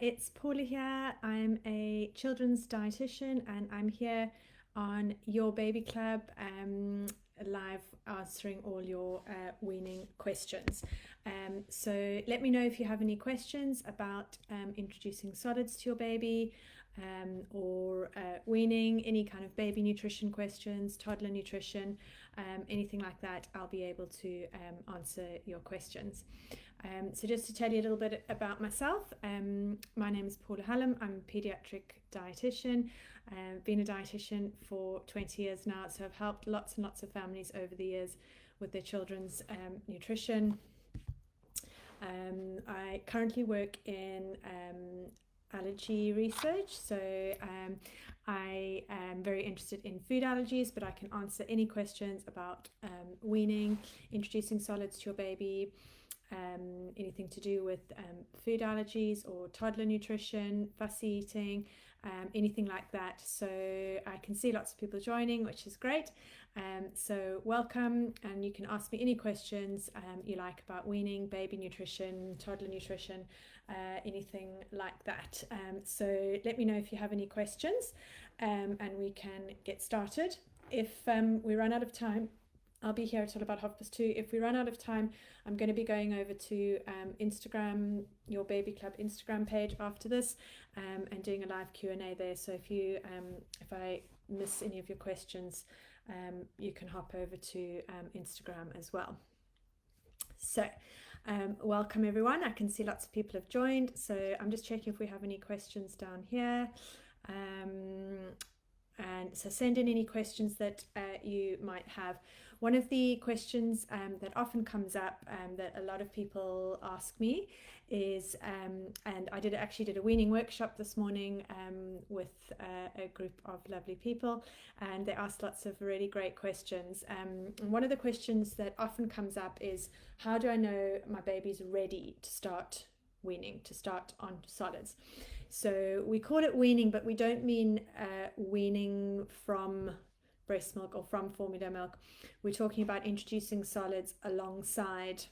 It's Paula here. I'm a children's dietitian and I'm here on Your Baby Club live answering all your weaning questions. So let me know if you have any questions about introducing solids to your baby or weaning, any kind of baby nutrition questions, toddler nutrition, anything like that. I'll be able to answer your questions. So just to tell you a little bit about myself, my name is Paula Hallam. I'm a paediatric dietitian. Been a dietitian for 20 years now, so I've helped lots and lots of families over the years with their children's nutrition. I currently work in allergy research, so I am very interested in food allergies, but I can answer any questions about weaning, introducing solids to your baby, anything to do with food allergies or toddler nutrition, fussy eating, anything like that. So I can see lots of people joining, which is great. So welcome, and you can ask me any questions you like about weaning, baby nutrition, toddler nutrition, anything like that. So let me know if you have any questions, and we can get started. If we run out of time, I'll be here until about 2:30. If we run out of time, I'm going to be going over to Instagram, Your Baby Club Instagram page after this, and doing a live Q&A there. So if I miss any of your questions, you can hop over to Instagram as well. So welcome everyone. I can see lots of people have joined. So I'm just checking if we have any questions down here. And so send in any questions that you might have. One of the questions that often comes up that a lot of people ask me is, and I actually did a weaning workshop this morning with a group of lovely people, and they asked lots of really great questions. And one of the questions that often comes up is, how do I know my baby's ready to start weaning, to start on solids? So we call it weaning, but we don't mean weaning from breast milk or from formula milk. We're talking about introducing solids alongside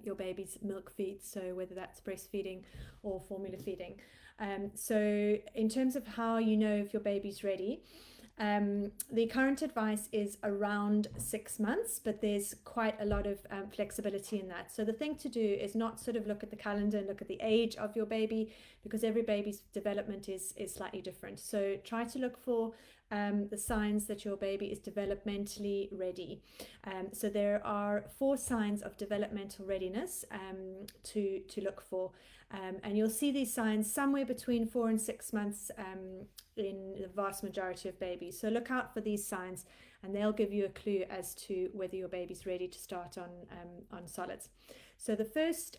your baby's milk feed, so whether that's breastfeeding or formula feeding. So in terms of how you know if your baby's ready, the current advice is around 6 months, but there's quite a lot of flexibility in that. So the thing to do is not sort of look at the calendar and look at the age of your baby, because every baby's development is slightly different. So try to look for the signs that your baby is developmentally ready. So there are 4 signs of developmental readiness to look for. And you'll see these signs somewhere between 4 and 6 months in the vast majority of babies. So look out for these signs, and they'll give you a clue as to whether your baby's ready to start on solids. So the first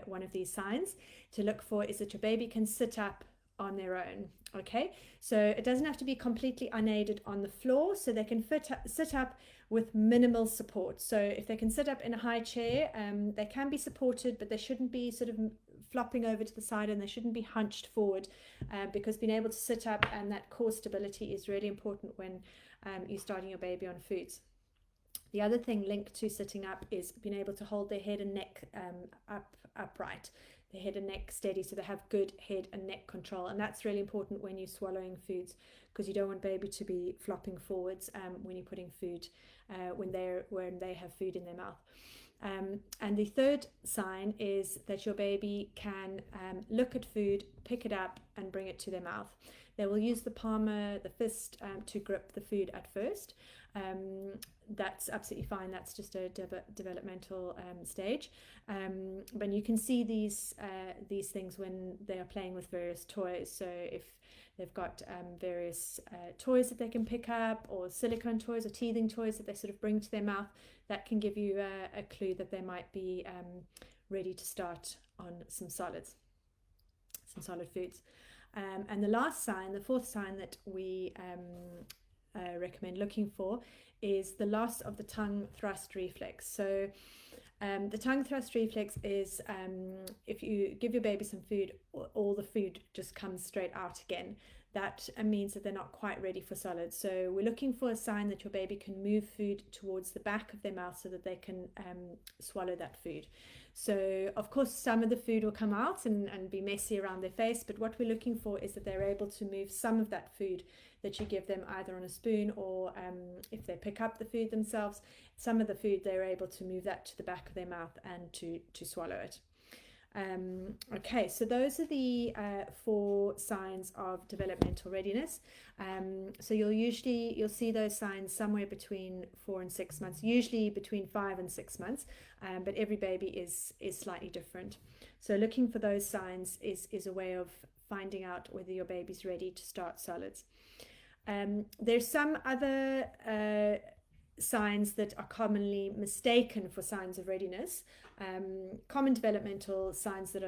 one of these signs to look for is that your baby can sit up on their own. Okay, so it doesn't have to be completely unaided on the floor, so they can sit up with minimal support. So if they can sit up in a high chair, they can be supported, but they shouldn't be sort of flopping over to the side, and they shouldn't be hunched forward, because being able to sit up and that core stability is really important when you're starting your baby on foods. The other thing linked to sitting up is being able to hold their head and neck upright, their head and neck steady, so they have good head and neck control. And that's really important when you're swallowing foods, because you don't want baby to be flopping forwards when you're putting food, when they have food in their mouth. And the third sign is that your baby can look at food, pick it up, and bring it to their mouth. They will use the fist, to grip the food at first. That's absolutely fine. That's just a developmental stage. But you can see these things when they are playing with various toys. So if they've got various toys that they can pick up, or silicone toys or teething toys that they sort of bring to their mouth, that can give you a clue that they might be ready to start on some solid foods. And the last sign, the fourth sign that we recommend looking for, is the loss of the tongue thrust reflex. So the tongue thrust reflex is if you give your baby some food, all the food just comes straight out again. that means that they're not quite ready for solids. So we're looking for a sign that your baby can move food towards the back of their mouth so that they can swallow that food. So of course some of the food will come out and be messy around their face, but what we're looking for is that they're able to move some of that food that you give them either on a spoon or if they pick up the food themselves, some of the food they're able to move that to the back of their mouth and to swallow it. Okay, so those are the 4 signs of developmental readiness. So you'll see those signs somewhere between 4 and 6 months, usually between 5 and 6 months, but every baby is slightly different. So looking for those signs is a way of finding out whether your baby's ready to start solids. There's some other signs that are commonly mistaken for signs of readiness, common developmental signs that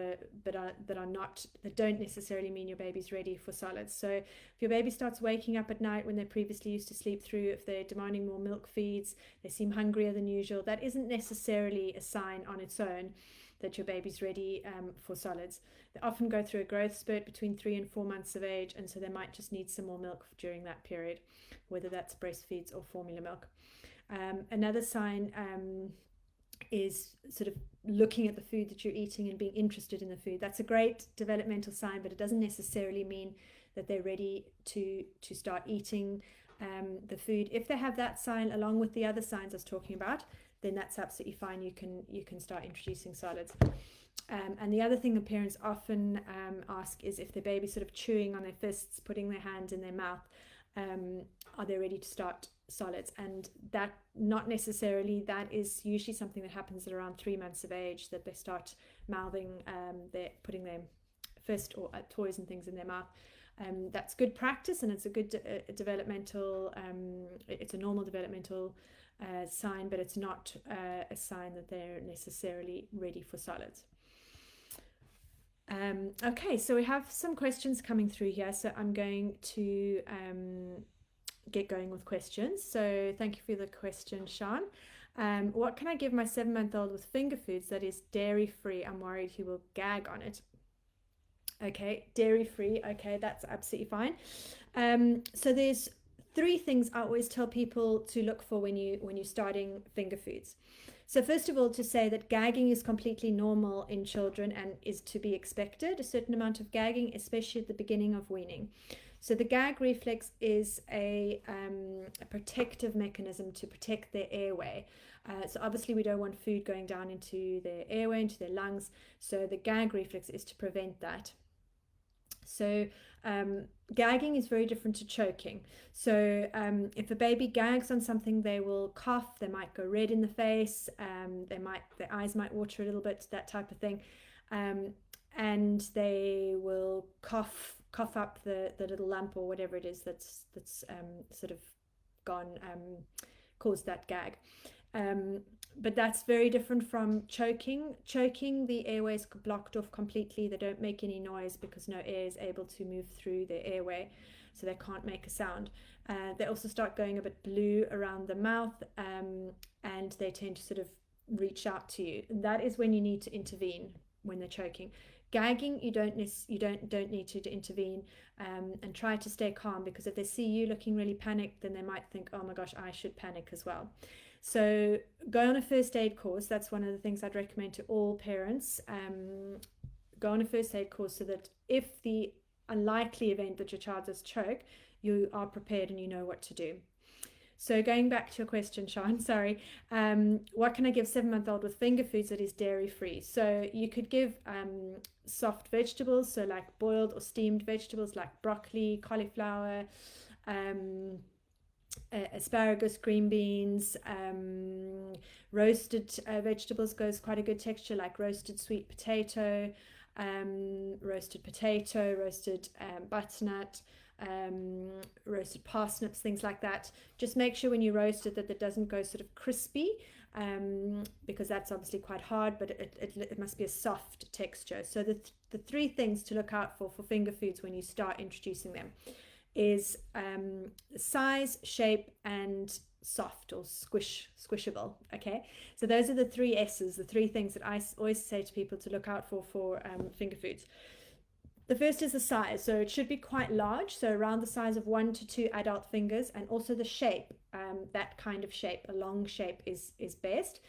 don't necessarily mean your baby's ready for solids. So if your baby starts waking up at night when they previously used to sleep through, if they're demanding more milk feeds, they seem hungrier than usual, that isn't necessarily a sign on its own that your baby's ready for solids. They often go through a growth spurt between 3 and 4 months of age, and so they might just need some more milk during that period, whether that's breast feeds or formula milk. Another sign is sort of looking at the food that you're eating and being interested in the food. That's a great developmental sign, but it doesn't necessarily mean that they're ready to start eating the food. If they have that sign along with the other signs I was talking about, then that's absolutely fine. You can start introducing solids. And the other thing the parents often ask is if the baby's sort of chewing on their fists, putting their hands in their mouth, are they ready to start solids? And that not necessarily. That is usually something that happens at around 3 months of age, that they start mouthing, they're putting their fist or toys and things in their mouth. That's good practice, and it's a good developmental, it's a normal developmental sign, but it's not a sign that they're necessarily ready for solids. Okay, so we have some questions coming through here, so I'm going to get going with questions. So thank you for the question, Sean. What can I give my 7-month-old with finger foods that is dairy free? I'm worried he will gag on it. Okay, dairy free. Okay, that's absolutely fine. So there's 3 things I always tell people to look for when you're starting finger foods. So first of all, to say that gagging is completely normal in children and is to be expected, a certain amount of gagging, especially at the beginning of weaning. So the gag reflex is a protective mechanism to protect their airway. So obviously we don't want food going down into their airway, into their lungs. So the gag reflex is to prevent that. So gagging is very different to choking. So if a baby gags on something, they will cough, they might go red in the face, their eyes might water a little bit, that type of thing, and they will cough up the little lump or whatever it is that's sort of gone, caused that gag. But that's very different from choking. Choking, the airway is blocked off completely. They don't make any noise because no air is able to move through their airway, so they can't make a sound. They also start going a bit blue around the mouth, and they tend to sort of reach out to you. And that is when you need to intervene when they're choking. Gagging, you don't need to intervene, and try to stay calm, because if they see you looking really panicked, then they might think, oh my gosh, I should panic as well. So go on a first aid course. That's one of the things I'd recommend to all parents. Go on a first aid course so that if the unlikely event that your child does choke, you are prepared and you know what to do. So going back to your question, Sean, sorry, what can I give 7-month-old with finger foods that is dairy free? So you could give soft vegetables, so like boiled or steamed vegetables like broccoli, cauliflower, asparagus, green beans, roasted vegetables goes quite a good texture, like roasted sweet potato, roasted butternut, roasted parsnips, things like that. Just make sure when you roast it that it doesn't go sort of crispy, because that's obviously quite hard, but it must be a soft texture. So the 3 things to look out for finger foods when you start introducing them is size, shape, and soft or squishable. Okay, so those are the 3 S's, the 3 things that I always say to people to look out for finger foods. The first is the size, so it should be quite large, so around the size of 1 to 2 adult fingers, and also the shape. That kind of shape, a long shape, is best,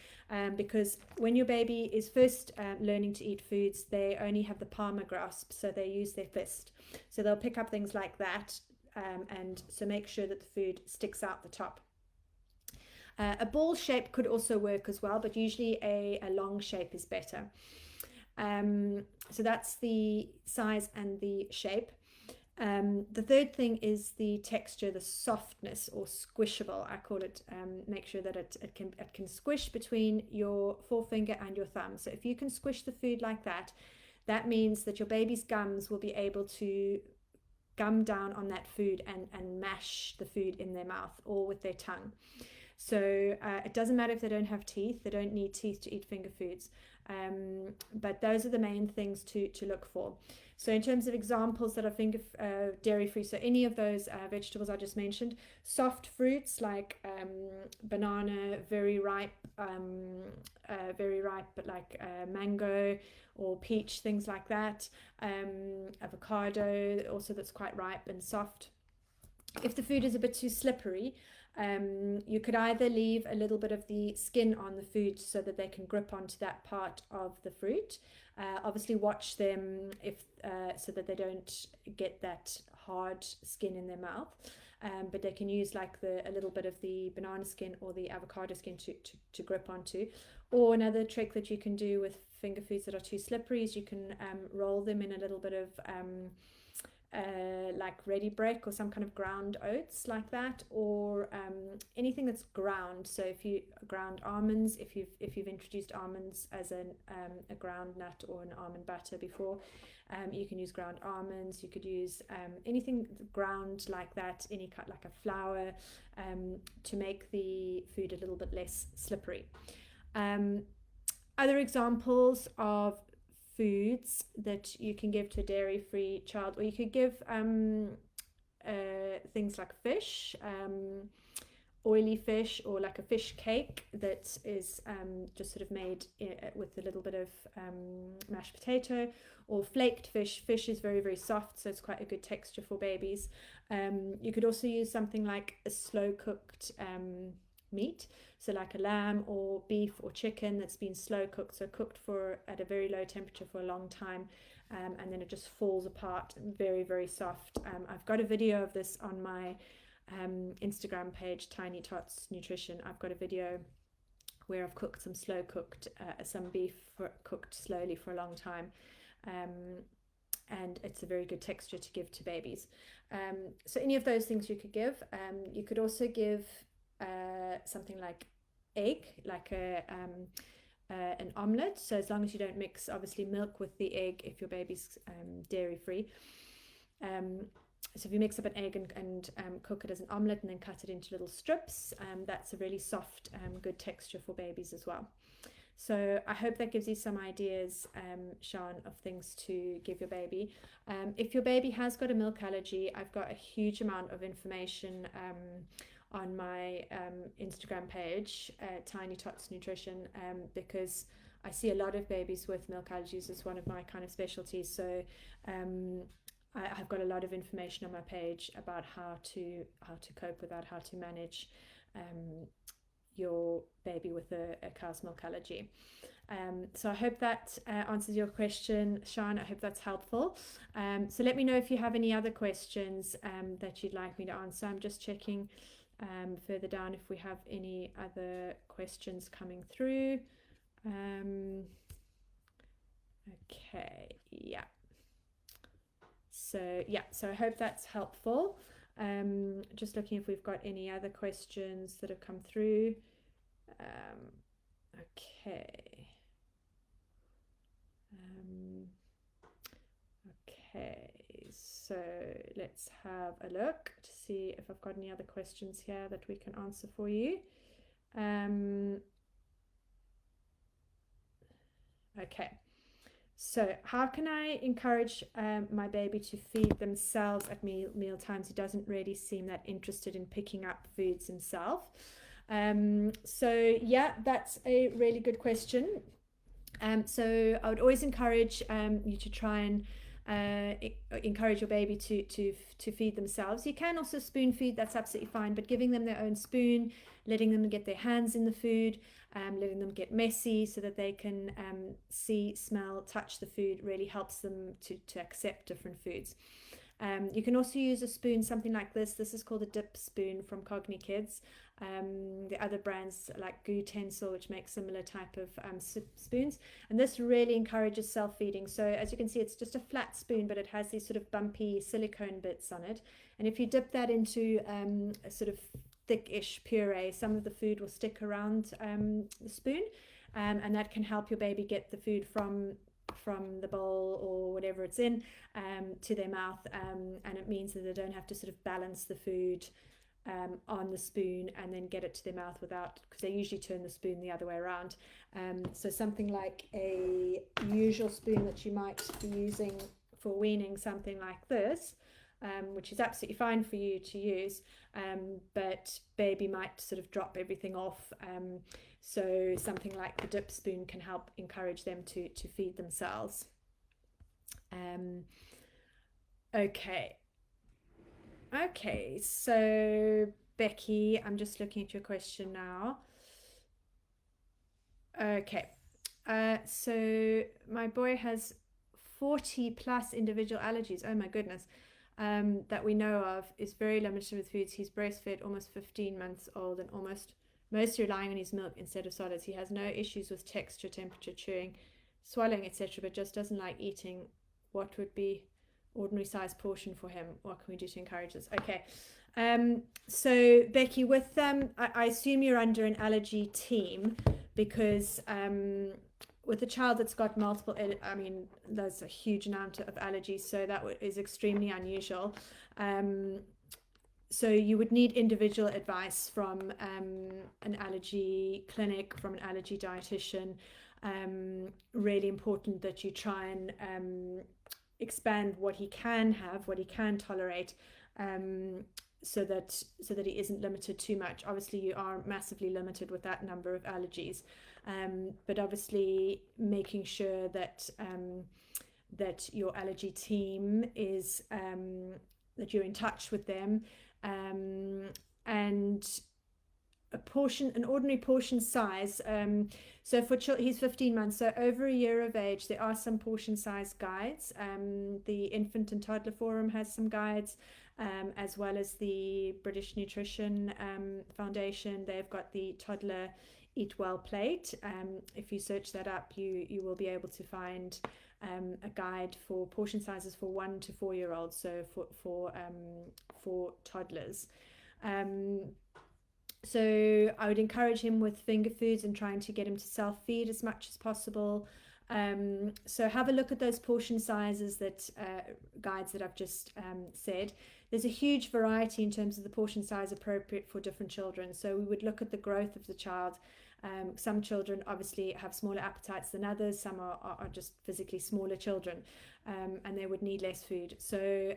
because when your baby is first learning to eat foods, they only have the palmar grasp, so they use their fist. So they'll pick up things like that, and so make sure that the food sticks out the top. A ball shape could also work as well, but usually a long shape is better. So that's the size and the shape. The third thing is the texture, the softness, or squishable, I call it. Make sure that it can squish between your forefinger and your thumb. So if you can squish the food like that, that means that your baby's gums will be able to gum down on that food and mash the food in their mouth or with their tongue. So it doesn't matter if they don't have teeth, they don't need teeth to eat finger foods. But those are the main things to look for. So in terms of examples that are dairy free, so any of those vegetables I just mentioned, soft fruits like banana, very ripe, but like mango or peach, things like that. Avocado also, that's quite ripe and soft. If the food is a bit too slippery, you could either leave a little bit of the skin on the food so that they can grip onto that part of the fruit. Obviously watch them so that they don't get that hard skin in their mouth. But they can use like a little bit of the banana skin or the avocado skin to grip onto. Or another trick that you can do with finger foods that are too slippery is you can roll them in a little bit of like ready break or some kind of ground oats like that, or anything that's ground. So if you ground almonds, if you've introduced almonds as a ground nut or an almond butter before, you can use ground almonds. You could use anything ground like that, any cut like a flour, to make the food a little bit less slippery. Other examples of foods that you can give to a dairy-free child, or you could give things like fish, oily fish, or like a fish cake that is just sort of made with a little bit of mashed potato, or flaked fish. Fish is very, very soft, so it's quite a good texture for babies. You could also use something like a slow cooked meat, so like a lamb or beef or chicken that's been slow cooked, so cooked at a very low temperature for a long time, and then it just falls apart, very, very soft. I've got a video of this on my Instagram page, Tiny Tots Nutrition. I've got a video where I've cooked some slow cooked some beef cooked slowly for a long time, and it's a very good texture to give to babies. So any of those things you could give. You could also give something like egg, like an omelette. So as long as you don't mix obviously milk with the egg if your baby's dairy free. So if you mix up an egg and cook it as an omelette and then cut it into little strips, that's a really soft, good texture for babies as well. So I hope that gives you some ideas, Sean, of things to give your baby. If your baby has got a milk allergy, I've got a huge amount of information on my Instagram page, Tiny Tots Nutrition, because I see a lot of babies with milk allergies. It's one of my kind of specialties. So I've got a lot of information on my page about how to cope with that, how to manage your baby with a cow's milk allergy. So I hope that answers your question, Sean. I hope that's helpful. So let me know if you have any other questions that you'd like me to answer. I'm just checking further down if we have any other questions coming through. Okay, yeah. So I hope that's helpful. Just looking if we've got any other questions that have come through. Okay. Okay, so let's have a look to see if I've got any other questions here that we can answer for you. Okay, so how can I encourage my baby to feed themselves at meal times who doesn't really seem that interested in picking up foods himself? So yeah, that's a really good question. So I would always encourage you to try and encourage your baby to feed themselves. You can also spoon feed, that's absolutely fine, but giving them their own spoon, letting them get their hands in the food, letting them get messy so that they can see, smell, touch the food really helps them to accept different foods. You can also use a spoon, something like this. This is called a dip spoon from Cogni Kids. The other brands like Utensil, which make similar type of spoons, and this really encourages self-feeding. So as you can see, it's just a flat spoon, but it has these sort of bumpy silicone bits on it, and if you dip that into a sort of thick-ish puree, some of the food will stick around the spoon, and that can help your baby get the food from the bowl or whatever it's in to their mouth, and it means that they don't have to sort of balance the food on the spoon and then get it to their mouth without, because they usually turn the spoon the other way around. So something like a usual spoon that you might be using for weaning, something like this, which is absolutely fine for you to use, but baby might sort of drop everything off. So something like the dip spoon can help encourage them to feed themselves. Okay, so Becky, I'm just looking at your question now. Okay, so my boy has 40 plus individual allergies. Oh my goodness. That we know of, is very limited with foods. He's breastfed, almost 15 months old, and mostly relying on his milk instead of solids. He has no issues with texture, temperature, chewing, swallowing, etc., but just doesn't like eating. What would be ordinary size portion for him? What can we do to encourage this? Okay, so Becky, with I assume you're under an allergy team, because with a child that's got multiple, I mean, there's a huge amount of allergies, so that is extremely unusual. So you would need individual advice from an allergy clinic, from an allergy dietitian. Really important that you try and expand what he can have, what he can tolerate, so that he isn't limited too much. Obviously you are massively limited with that number of allergies, but obviously making sure that that your allergy team is that you're in touch with them, and an ordinary portion size. So for he's 15 months, so over a year of age, there are some portion size guides. The Infant and Toddler Forum has some guides, as well as the British Nutrition Foundation. They've got the Toddler Eat Well plate. If you search that up, you will be able to find a guide for portion sizes for 1 to 4 year olds, so for toddlers. So I would encourage him with finger foods and trying to get him to self-feed as much as possible. So have a look at those portion sizes, that guides that I've just said. There's a huge variety in terms of the portion size appropriate for different children. So we would look at the growth of the child. Some children obviously have smaller appetites than others. Some are just physically smaller children, and they would need less food. So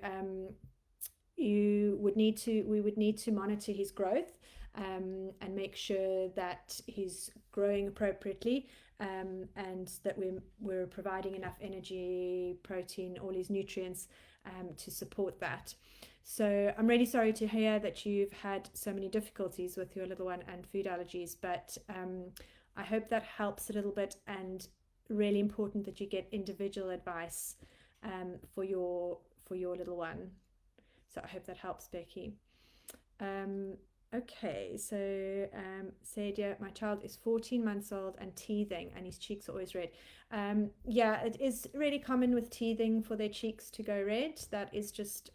we would need to monitor his growth, and make sure that he's growing appropriately, and that we're providing enough energy, protein, all his nutrients to support that. So I'm really sorry to hear that you've had so many difficulties with your little one and food allergies, but I hope that helps a little bit, and really important that you get individual advice for your little one. So I hope that helps, Becky. Okay, so Sadia, my child is 14 months old and teething, and his cheeks are always red. Yeah, it is really common with teething for their cheeks to go red. That is just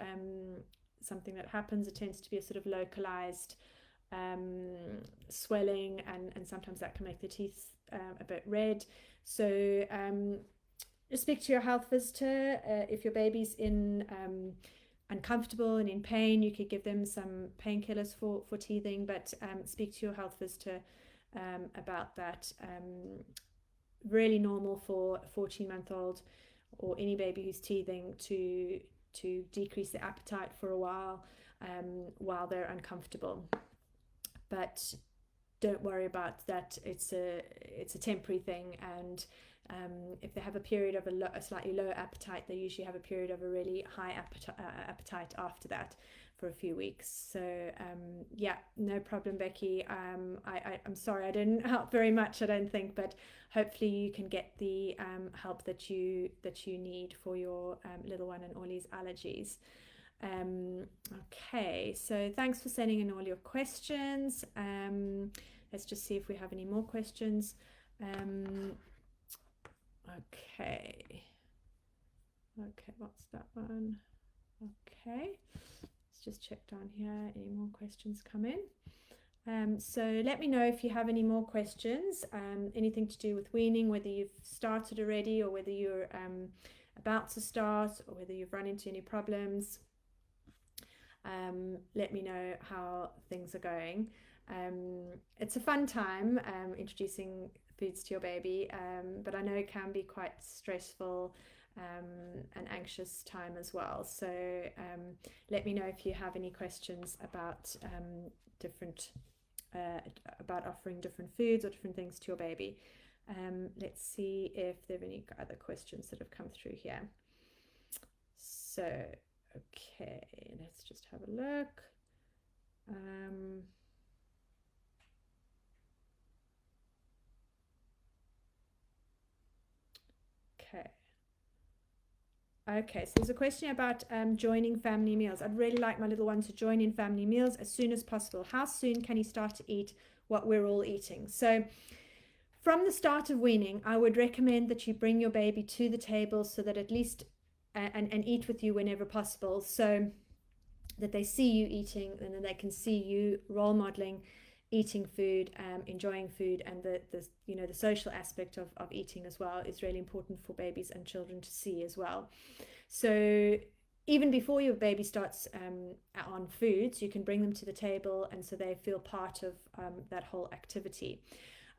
something that happens. It tends to be a sort of localized swelling, and sometimes that can make the teeth a bit red. So just speak to your health visitor. If your baby's uncomfortable and in pain, you could give them some painkillers for teething, but speak to your health visitor about that. Really normal for a 14-month-old or any baby who's teething to decrease their appetite for a while they're uncomfortable, but don't worry about that. It's a temporary thing, and If they have a period of a slightly low appetite, they usually have a period of a really high appetite after that for a few weeks. So yeah, no problem, Becky. I'm sorry I didn't help very much, I don't think, but hopefully you can get the help that you need for your little one and all these allergies. Okay, so thanks for sending in all your questions. Let's just see if we have any more questions. Okay, what's that one? Okay, let's just check down here. Any more questions come in? So let me know if you have any more questions, anything to do with weaning, whether you've started already or whether you're about to start, or whether you've run into any problems. Let me know how things are going. It's a fun time introducing foods to your baby, but I know it can be quite stressful and anxious time as well. So let me know if you have any questions about about offering different foods or different things to your baby. Let's see if there are any other questions that have come through here. So okay, let's just have a look. Okay, so there's a question about joining family meals. I'd really like my little one to join in family meals as soon as possible. How soon can he start to eat what we're all eating? So from the start of weaning, I would recommend that you bring your baby to the table so that at least and eat with you whenever possible, so that they see you eating and then they can see you role modeling eating food, enjoying food, and the social aspect of eating as well is really important for babies and children to see as well. So even before your baby starts on foods, you can bring them to the table, and so they feel part of that whole activity.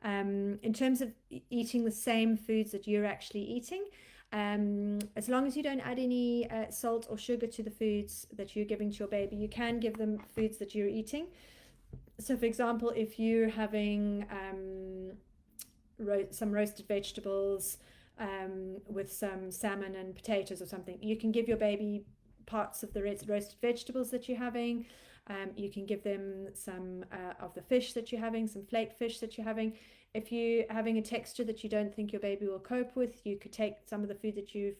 In terms of eating the same foods that you're actually eating, as long as you don't add any salt or sugar to the foods that you're giving to your baby, you can give them foods that you're eating. So for example, if you're having some roasted vegetables with some salmon and potatoes or something, you can give your baby parts of the roasted vegetables that you're having. You can give them some of the fish that you're having, some flaked fish that you're having. If you're having a texture that you don't think your baby will cope with, you could take some of the food that you've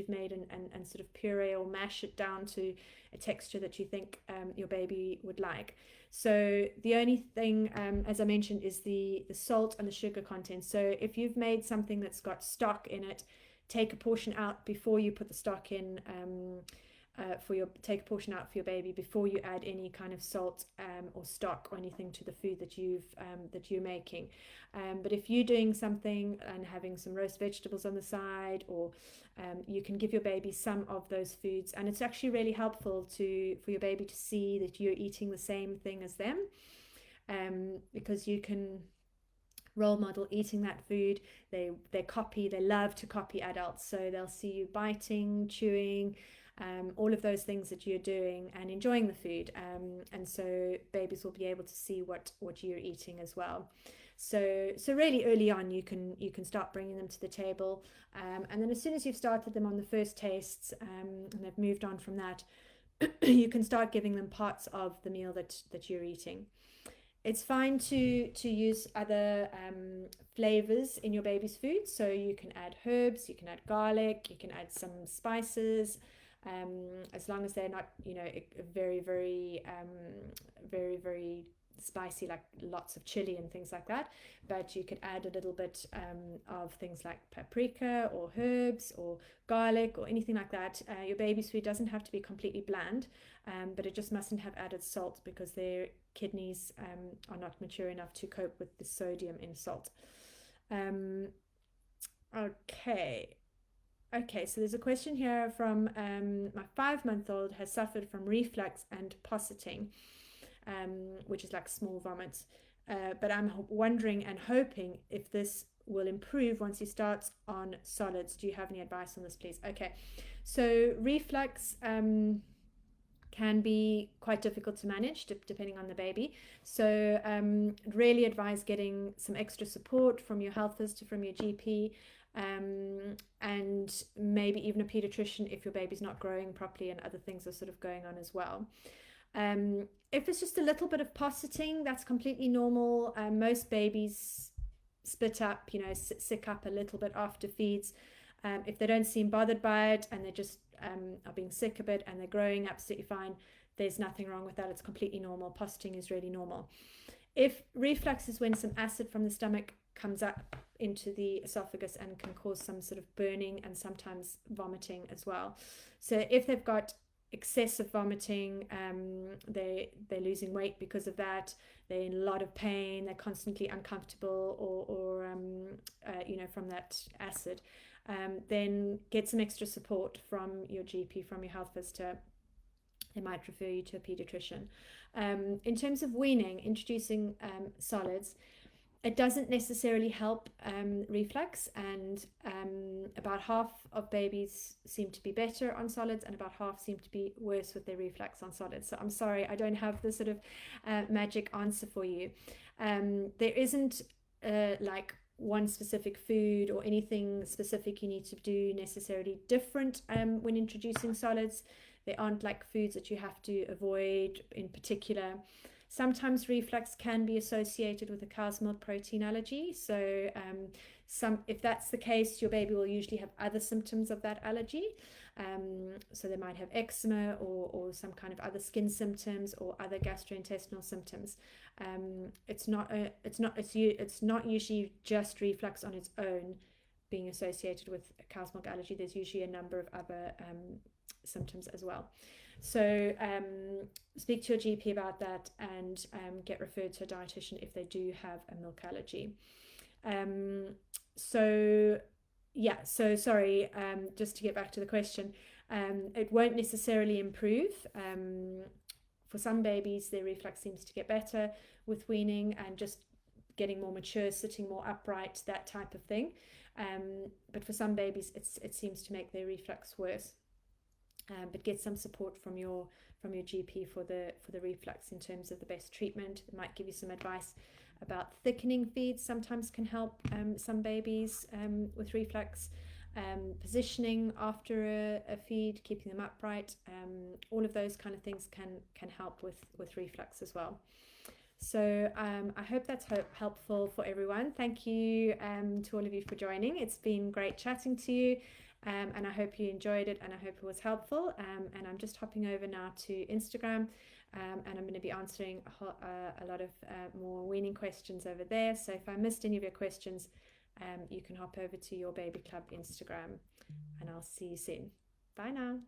made and sort of puree or mash it down to a texture that you think your baby would like. So the only thing, as I mentioned, is the salt and the sugar content. So if you've made something that's got stock in it, take a portion out before you put the stock in. Take a portion out for your baby before you add any kind of salt or stock or anything to the food that you're making. But if you're doing something and having some roast vegetables on the side, or you can give your baby some of those foods, and it's actually really helpful for your baby to see that you're eating the same thing as them, because you can role model eating that food. They love to copy adults, so they'll see you biting, chewing, all of those things that you're doing and enjoying the food, and so babies will be able to see what you're eating as well. So really early on you can start bringing them to the table, and then as soon as you've started them on the first tastes, and they've moved on from that, you can start giving them parts of the meal that you're eating. It's fine to use other flavors in your baby's food, so you can add herbs, you can add garlic, you can add some spices, as long as they're not, very, very, very, very spicy, like lots of chili and things like that. But you could add a little bit of things like paprika or herbs or garlic or anything like that. Your baby's food doesn't have to be completely bland, but it just mustn't have added salt, because their kidneys are not mature enough to cope with the sodium in salt. Okay, so there's a question here from my 5-month-old has suffered from reflux and posseting, which is like small vomits. But I'm wondering and hoping if this will improve once he starts on solids. Do you have any advice on this, please? Okay, so reflux can be quite difficult to manage depending on the baby. So really advise getting some extra support from your health visitor, from your GP, and maybe even a pediatrician if your baby's not growing properly and other things are sort of going on as well. If it's just a little bit of posseting, that's completely normal. Most babies spit up, sick up a little bit after feeds. If they don't seem bothered by it and they just are being sick a bit and they're growing absolutely fine, there's nothing wrong with that. It's completely normal. Posseting is really normal. If reflux is when some acid from the stomach comes up into the esophagus and can cause some sort of burning and sometimes vomiting as well. So if they've got excessive vomiting, they're losing weight because of that, they're in a lot of pain, they're constantly uncomfortable or from that acid, then get some extra support from your GP, from your health visitor. They might refer you to a pediatrician. In terms of weaning, introducing solids, it doesn't necessarily help reflux, and about half of babies seem to be better on solids and about half seem to be worse with their reflux on solids. So I'm sorry, I don't have the sort of magic answer for you. There isn't like one specific food or anything specific you need to do necessarily different when introducing solids. There aren't like foods that you have to avoid in particular. Sometimes reflux can be associated with a cow's milk protein allergy. So if that's the case, your baby will usually have other symptoms of that allergy. So they might have eczema or some kind of other skin symptoms or other gastrointestinal symptoms. It's not usually just reflux on its own being associated with a cow's milk allergy. There's usually a number of other symptoms as well. So speak to your GP about that and get referred to a dietitian if they do have a milk allergy. So sorry, just to get back to the question, it won't necessarily improve. For some babies, their reflux seems to get better with weaning and just getting more mature, sitting more upright, that type of thing. But for some babies, it seems to make their reflux worse. But get some support from your GP for the reflux in terms of the best treatment. It might give you some advice about thickening feeds. Sometimes can help some babies with reflux. Positioning after a feed, keeping them upright. All of those kind of things can help with reflux as well. So I hope that's helpful for everyone. Thank you to all of you for joining. It's been great chatting to you. And I hope you enjoyed it and I hope it was helpful. And I'm just hopping over now to Instagram and I'm going to be answering a lot of more weaning questions over there. So if I missed any of your questions, you can hop over to Your Baby Club Instagram and I'll see you soon. Bye now.